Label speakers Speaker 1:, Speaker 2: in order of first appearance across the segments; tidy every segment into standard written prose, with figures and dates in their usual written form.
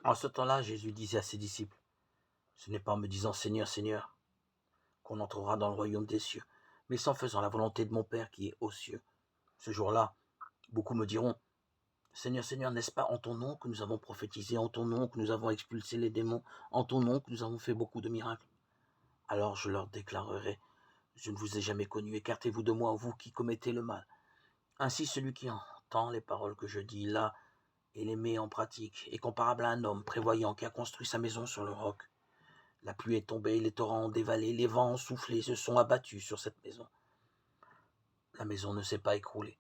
Speaker 1: En ce temps-là, Jésus disait à ses disciples, ce n'est pas en me disant Seigneur, Seigneur, qu'on entrera dans le royaume des cieux, mais c'est en faisant la volonté de mon Père qui est aux cieux. Ce jour-là, beaucoup me diront, Seigneur, Seigneur, n'est-ce pas en ton nom que nous avons prophétisé, en ton nom que nous avons expulsé les démons, en ton nom que nous avons fait beaucoup de miracles? Alors je leur déclarerai, je ne vous ai jamais connu, écartez-vous de moi, vous qui commettez le mal. Ainsi celui qui entend les paroles que je dis là et les met en pratique est comparable à un homme prévoyant qui a construit sa maison sur le roc. La pluie est tombée, les torrents ont dévalé, les vents ont soufflé, se sont abattus sur cette maison. La maison ne s'est pas écroulée,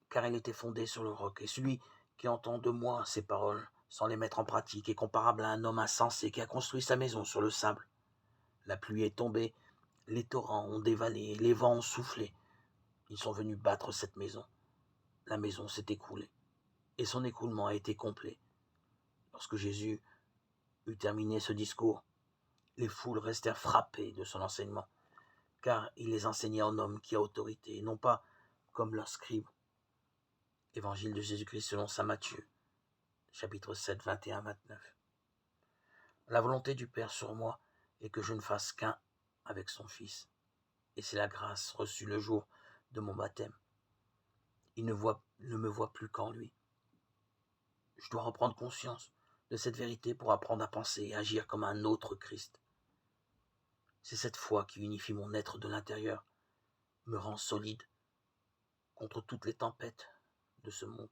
Speaker 1: car elle était fondée sur le roc. Et celui qui entend de moi ces paroles, sans les mettre en pratique, est comparable à un homme insensé qui a construit sa maison sur le sable. La pluie est tombée, les torrents ont dévalé, les vents ont soufflé. Ils sont venus battre cette maison. La maison s'est écroulée, et son écroulement a été complet. Lorsque Jésus eut terminé ce discours, les foules restèrent frappées de son enseignement, car il les enseignait en homme qui a autorité, et non pas comme leurs scribes. Évangile de Jésus-Christ selon saint Matthieu, chapitre 7, 21-29. La volonté du Père sur moi est que je ne fasse qu'un avec son Fils, et c'est la grâce reçue le jour de mon baptême. Il ne me voit plus qu'en lui. Je dois reprendre conscience de cette vérité pour apprendre à penser et agir comme un autre Christ. C'est cette foi qui unifie mon être de l'intérieur, me rend solide contre toutes les tempêtes de ce monde.